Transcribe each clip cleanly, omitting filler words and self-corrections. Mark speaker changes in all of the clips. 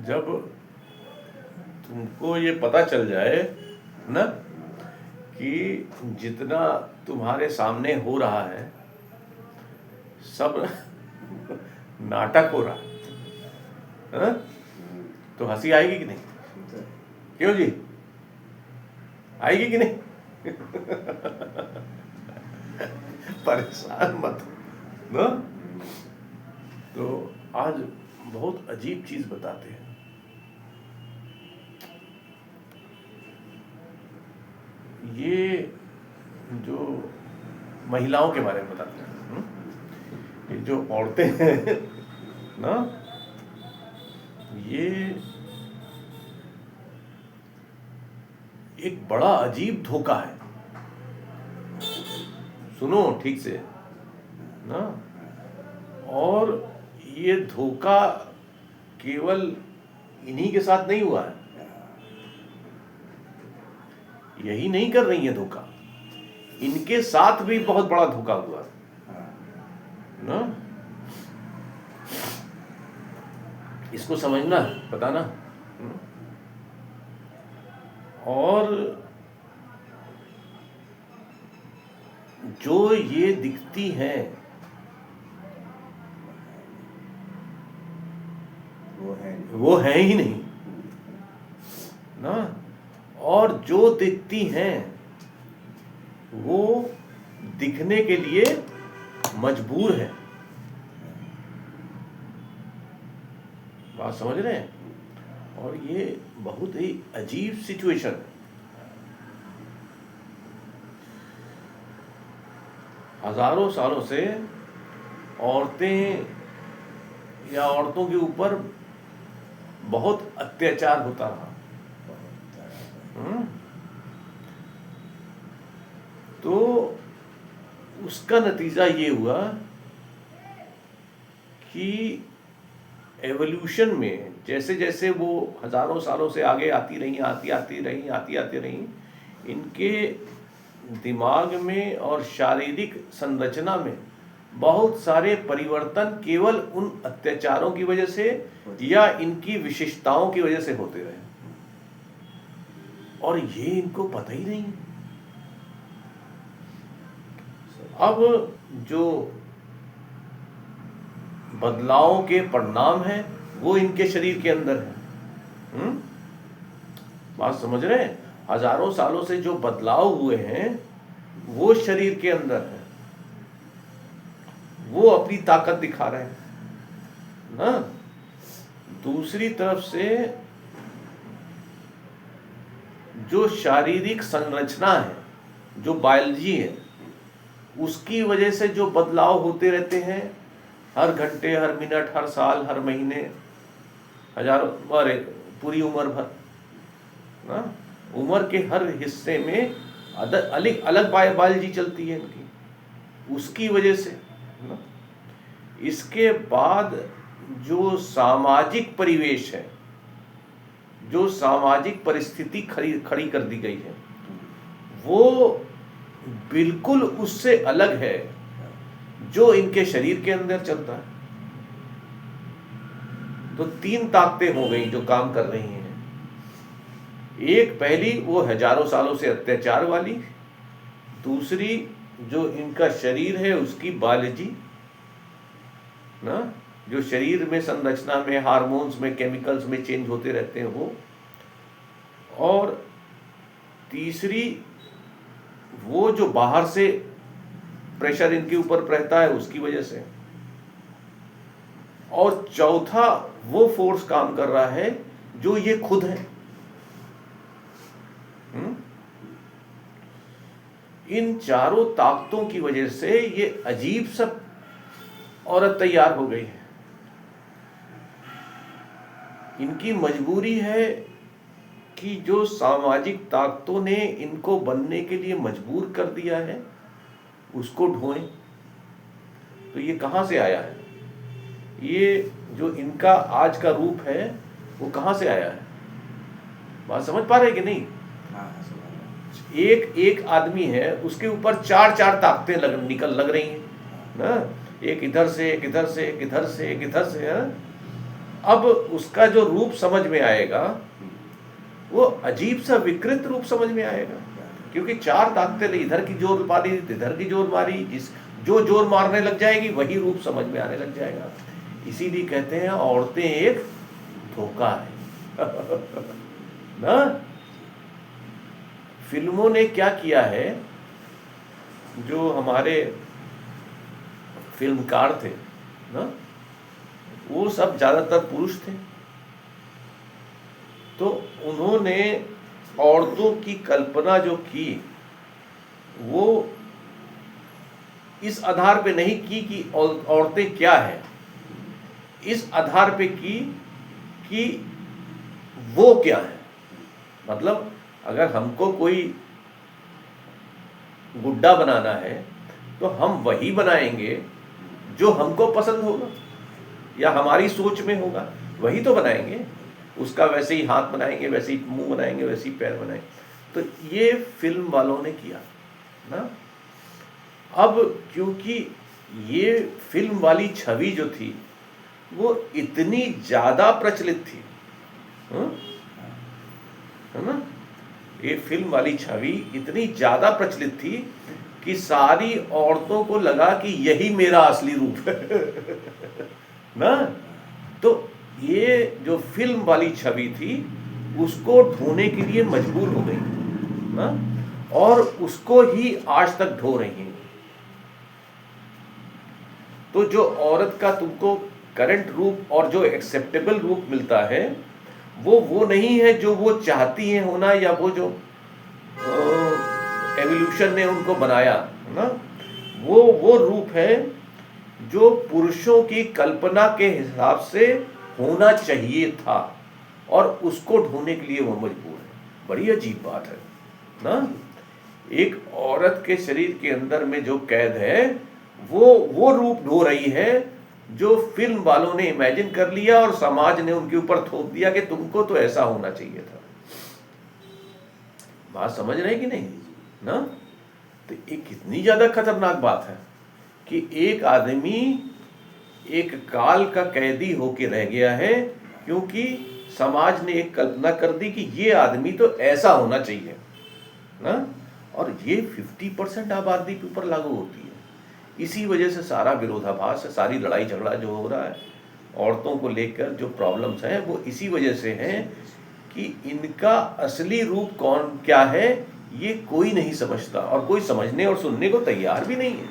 Speaker 1: जब तुमको ये पता चल जाए ना कि जितना तुम्हारे सामने हो रहा है सब नाटक हो रहा है, तो हंसी आएगी कि नहीं? क्यों जी, आएगी कि नहीं? परेशान मत हो ना। तो आज बहुत अजीब चीज बताते हैं। ये जो महिलाओं के बारे में बताते हैं, ये जो औरतें हैं ना, ये एक बड़ा अजीब धोखा है। सुनो ठीक से ना। और ये धोखा केवल इन्हीं के साथ नहीं हुआ है, यही नहीं कर रही है धोखा, इनके साथ भी बहुत बड़ा धोखा हुआ ना। इसको समझना, बताना। और जो ये दिखती हैं वो है ही नहीं ना। और जो दिखती हैं वो दिखने के लिए मजबूर है। बात समझ रहे हैं? और ये बहुत ही अजीब सिचुएशन है। हजारों सालों से औरतें या औरतों के ऊपर बहुत अत्याचार होता रहा। तो उसका नतीजा ये हुआ कि एवोल्यूशन में जैसे जैसे वो हजारों सालों से आगे आती रही, इनके दिमाग में और शारीरिक संरचना में बहुत सारे परिवर्तन केवल उन अत्याचारों की वजह से या इनकी विशेषताओं की वजह से होते रहे, और ये इनको पता ही नहीं। अब जो बदलावों के परिणाम हैं वो इनके शरीर के अंदर है। बात समझ रहे हैं? हजारों सालों से जो बदलाव हुए हैं वो शरीर के अंदर है, वो अपनी ताकत दिखा रहे हैं ना। दूसरी तरफ से जो शारीरिक संरचना है, जो बायोलॉजी है, उसकी वजह से जो बदलाव होते रहते हैं हर घंटे, हर मिनट, हर साल, हर महीने, हजारों, अरे पूरी उम्र भर ना। उम्र के हर हिस्से में अलग अलग बायोलॉजी चलती है इनकी, उसकी वजह से ना। इसके बाद जो सामाजिक परिवेश है, जो सामाजिक परिस्थिति खड़ी कर दी गई है, वो बिल्कुल उससे अलग है जो इनके शरीर के अंदर चलता है। तो तीन ताकतें हो गई जो काम कर रही हैं। एक पहली वो हजारों सालों से अत्याचार वाली, दूसरी जो इनका शरीर है उसकी बायोलॉजी ना, जो शरीर में संरचना में, हार्मोन्स में, केमिकल्स में चेंज होते रहते हैं वो, और तीसरी वो जो बाहर से प्रेशर इनके ऊपर रहता है उसकी वजह से, और चौथा वो फोर्स काम कर रहा है जो ये खुद है। इन चारों ताकतों की वजह से ये अजीब सा औरत तैयार हो गई है। इनकी मजबूरी है कि जो सामाजिक ताकतों ने इनको बनने के लिए मजबूर कर दिया है उसको ढोएं। तो ये कहां से आया है? ये जो इनका आज का रूप है वो कहां से आया है? बात समझ पा रहे कि नहीं? एक आदमी है, उसके ऊपर चार ताकतें लग रही हैं ना। एक इधर से, एक इधर से, एक इधर से, एक इधर से है। अब उसका जो रूप समझ में आएगा वो अजीब सा विकृत रूप समझ में आएगा, क्योंकि चार ताकतें, इधर की जोर मारी, इधर की जोर मारी, जो जोर मारने लग जाएगी वही रूप समझ में आने लग जाएगा। इसीलिए कहते हैं औरतें एक धोखा है ना। फिल्मों ने क्या किया है, जो हमारे फिल्मकार थे ना, वो सब ज्यादातर पुरुष थे, तो उन्होंने औरतों की कल्पना जो की वो इस आधार पे नहीं की कि औरतें क्या है, इस आधार पे की कि वो क्या है। मतलब अगर हमको कोई गुड्डा बनाना है तो हम वही बनाएंगे जो हमको पसंद होगा या हमारी सोच में होगा, वही तो बनाएंगे। उसका वैसे ही हाथ बनाएंगे, वैसे ही मुंह बनाएंगे, वैसे ही पैर बनाएंगे। तो ये फिल्म वालों ने किया ना। अब क्योंकि ये फिल्म वाली छवि जो थी वो इतनी ज्यादा प्रचलित थी, है ना, ये फिल्म वाली छवि इतनी ज्यादा प्रचलित थी कि सारी औरतों को लगा कि यही मेरा असली रूप है ना। तो ये जो फिल्म वाली छवि थी उसको ढोने के लिए मजबूर हो गई ना, और उसको ही आज तक ढो रही हैं। तो जो औरत का तुमको करंट रूप और जो एक्सेप्टेबल रूप मिलता है वो नहीं है जो वो चाहती हैं होना, या वो जो एवोल्यूशन ने उनको बनाया ना, वो रूप है जो पुरुषों की कल्पना के हिसाब से होना चाहिए था, और उसको ढूंढने के लिए वो मजबूर है। बड़ी अजीब बात है ना। एक औरत के शरीर के अंदर में जो कैद है वो रूप ढो रही है जो फिल्म वालों ने इमेजिन कर लिया और समाज ने उनके ऊपर थोप दिया कि तुमको तो ऐसा होना चाहिए था। बात समझ रहे कि नहीं ना। तो ये कितनी ज्यादा खतरनाक बात है कि एक आदमी एक काल का कैदी होके रह गया है, क्योंकि समाज ने एक कल्पना कर दी कि ये आदमी तो ऐसा होना चाहिए ना। और ये 50% आबादी के ऊपर लागू होती है। इसी वजह से सारा विरोधाभास है, सारी लड़ाई झगड़ा जो हो रहा है औरतों को लेकर, जो प्रॉब्लम्स हैं वो इसी वजह से हैं कि इनका असली रूप कौन क्या है ये कोई नहीं समझता, और कोई समझने और सुनने को तैयार भी नहीं है।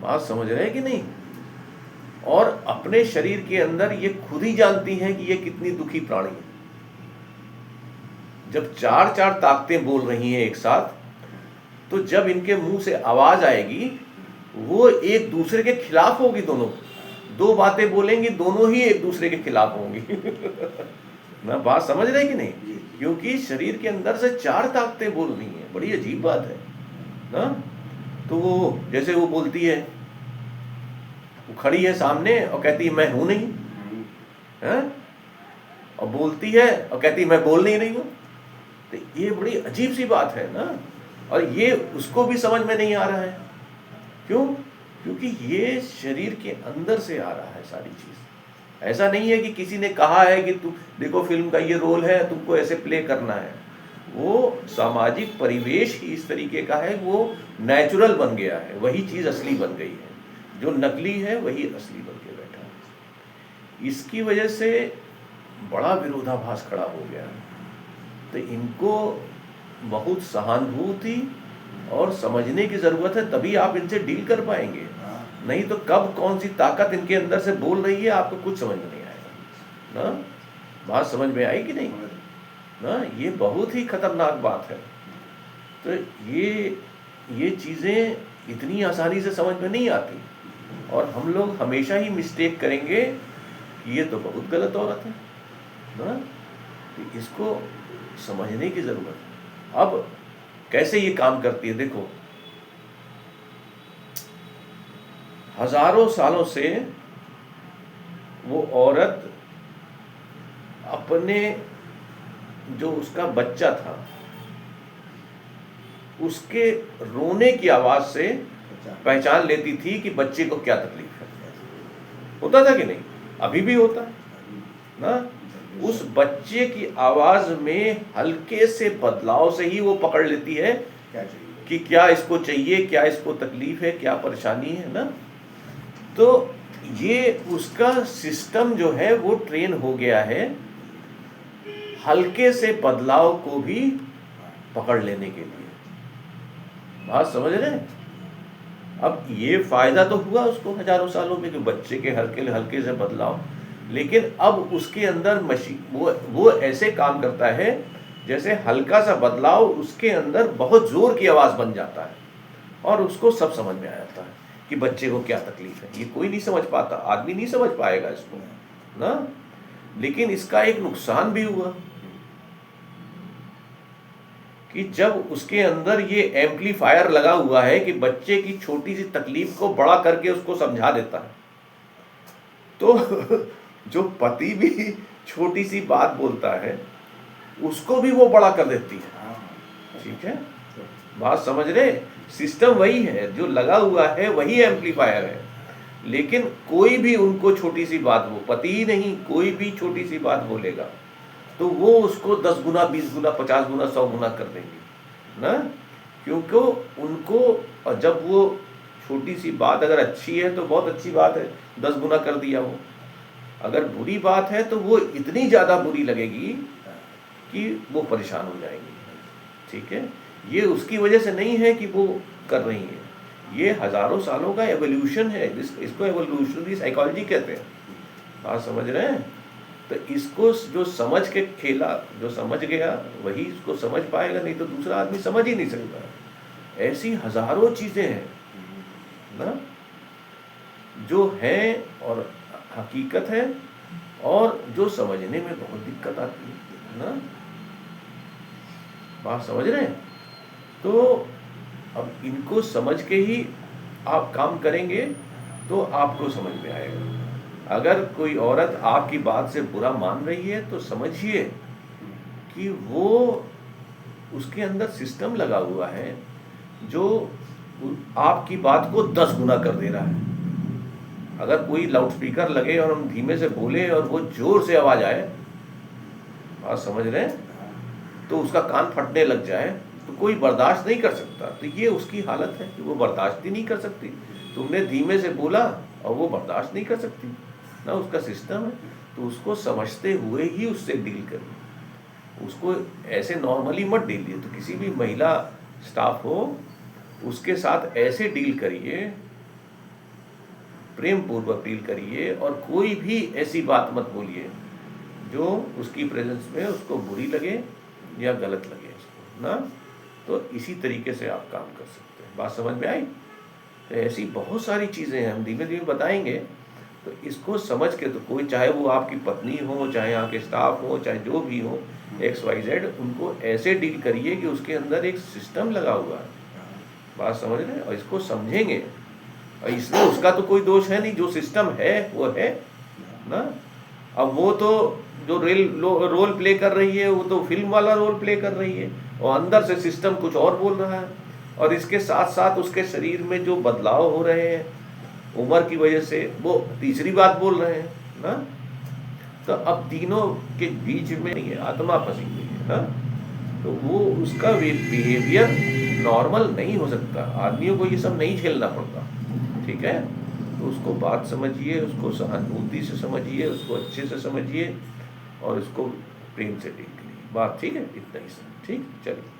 Speaker 1: बात समझ रहे हैं कि नहीं। और अपने शरीर के अंदर ये खुद ही जानती हैं कि ये कितनी दुखी प्राणी है। जब चार चार ताकतें बोल रही हैं एक साथ, तो जब इनके मुंह से आवाज आएगी वो एक दूसरे के खिलाफ होगी। दोनों दो बातें बोलेंगी, दोनों ही एक दूसरे के खिलाफ होंगी ना। बात समझ रहे कि नहीं, क्योंकि शरीर के अंदर से चार ताकतें बोल रही हैं। बड़ी अजीब बात है ना। तो वो जैसे वो बोलती है, वो खड़ी है सामने और कहती है मैं हूं नहीं है, और बोलती है और कहती है मैं बोल नहीं रही हूं। तो ये बड़ी अजीब सी बात है ना, और ये उसको भी समझ में नहीं आ रहा है। क्यों? क्योंकि ये शरीर के अंदर से आ रहा है सारी चीज। ऐसा नहीं है कि किसी ने कहा है कि तू देखो फिल्म का ये रोल है, तुमको ऐसे प्ले करना है। वो सामाजिक परिवेश ही इस तरीके का है, वो नेचुरल बन गया है, वही चीज असली बन गई है। जो नकली है वही असली बन के बैठा है। इसकी वजह से बड़ा विरोधाभास खड़ा हो गया। तो इनको बहुत सहानुभूति और समझने की जरूरत है, तभी आप इनसे डील कर पाएंगे। नहीं तो कब कौन सी ताकत इनके अंदर से बोल रही है आपको कुछ समझ में नहीं आएगा ना। बात समझ में आई कि नहीं ना। ये बहुत ही खतरनाक बात है। तो ये चीजें इतनी आसानी से समझ में नहीं आती, और हम लोग हमेशा ही मिस्टेक करेंगे कि ये तो बहुत गलत औरत है ना। तो इसको समझने की जरूरत है। अब कैसे ये काम करती है देखो, हजारों सालों से वो औरत अपने जो उसका बच्चा था उसके रोने की आवाज से पहचान लेती थी कि बच्चे को क्या तकलीफ है। होता था कि नहीं? अभी भी होता है ना। उस बच्चे की आवाज में हल्के से बदलाव से ही वो पकड़ लेती है कि क्या इसको चाहिए, क्या इसको तकलीफ है, क्या परेशानी है ना। तो ये उसका सिस्टम जो है वो ट्रेन हो गया है हल्के से बदलाव को भी पकड़ लेने के लिए। बात समझ रहे हैं? अब ये फायदा तो हुआ उसको हजारों सालों में कि बच्चे के हल्के हल्के से बदलाव, लेकिन अब उसके अंदर मशीन वो ऐसे काम करता है जैसे हल्का सा बदलाव उसके अंदर बहुत जोर की आवाज बन जाता है और उसको सब समझ में आ जाता है कि बच्चे को क्या तकलीफ है। ये कोई नहीं समझ पाता, आदमी नहीं समझ पाएगा इसको ना। लेकिन इसका एक नुकसान भी हुआ कि जब उसके अंदर ये एम्पलीफायर लगा हुआ है कि बच्चे की छोटी सी तकलीफ को बड़ा करके उसको समझा देता है, तो जो पति भी छोटी सी बात बोलता है उसको भी वो बड़ा कर देती है। ठीक है, बात समझ रहे? सिस्टम वही है, जो लगा हुआ है वही एम्पलीफायर है, लेकिन कोई भी उनको छोटी सी बात, वो पति ही नहीं, कोई भी छोटी सी बात बोलेगा तो वो उसको 10 गुना, 20 गुना, 50 गुना, 100 गुना कर देंगे ना। क्योंकि उनको जब वो छोटी सी बात अगर अच्छी है तो बहुत अच्छी बात है, 10 गुना कर दिया वो। अगर बुरी बात है तो वो इतनी ज़्यादा बुरी लगेगी कि वो परेशान हो जाएंगी। ठीक है, ये उसकी वजह से नहीं है कि वो कर रही है, ये हजारों सालों का एवोल्यूशन है, इसको एवोल्यूशनरी साइकोलॉजी कहते हैं। आप समझ रहे हैं? तो इसको जो समझ के खेला, जो समझ गया वही इसको समझ पाएगा, नहीं तो दूसरा आदमी समझ ही नहीं सकता। ऐसी हजारों चीजें हैं ना जो है और हकीकत है और जो समझने में बहुत दिक्कत आती है ना। बात समझ रहे हैं? तो अब इनको समझ के ही आप काम करेंगे तो आपको समझ में आएगा। अगर कोई औरत आपकी बात से बुरा मान रही है तो समझिए कि वो उसके अंदर सिस्टम लगा हुआ है जो आपकी बात को 10 गुना कर दे रहा है। अगर कोई लाउडस्पीकर लगे और हम धीमे से बोले और वो जोर से आवाज आए, बात समझ रहे हैं, तो उसका कान फटने लग जाए तो कोई बर्दाश्त नहीं कर सकता। तो ये उसकी हालत है कि वो बर्दाश्त ही नहीं कर सकती। तुमने धीमे से बोला और वो बर्दाश्त नहीं कर सकती ना, उसका सिस्टम है। तो उसको समझते हुए ही उससे डील करिए, उसको ऐसे नॉर्मली मत डीलिए। तो किसी भी महिला स्टाफ हो उसके साथ ऐसे डील करिए, प्रेम पूर्वक डील करिए और कोई भी ऐसी बात मत बोलिए जो उसकी प्रेजेंस में उसको बुरी लगे या गलत लगे उसको ना। तो इसी तरीके से आप काम कर सकते हैं। बात समझ में आई? तो ऐसी बहुत सारी चीज़ें हैं, हम धीमे धीमे बताएंगे। तो इसको समझ के, तो कोई चाहे वो आपकी पत्नी हो, चाहे यहाँ के स्टाफ हो, चाहे जो भी हो, XYZ, उनको ऐसे डील करिए कि उसके अंदर एक सिस्टम लगा हुआ है। बात समझ रहे हैं? और इसको समझेंगे और इसमें उसका तो कोई दोष है नहीं, जो सिस्टम है वो है ना। अब वो तो जो रोल प्ले कर रही है वो तो फिल्म वाला रोल प्ले कर रही है और अंदर से सिस्टम कुछ और बोल रहा है। और इसके साथ साथ उसके शरीर में जो बदलाव हो रहे हैं उम्र की वजह से, वो तीसरी बात बोल रहे हैं ना। तो अब तीनों के बीच में नहीं है, आत्मा फंसी हुई है ना। तो वो उसका बिहेवियर नॉर्मल नहीं हो सकता। आदमियों को ये सब नहीं झेलना पड़ता। ठीक है, तो उसको बात समझिए, उसको सहानुभूति से समझिए, उसको अच्छे से समझिए और उसको प्रेम से डील करिए। बात ठीक है? इतना ही सब ठीक। चलिए।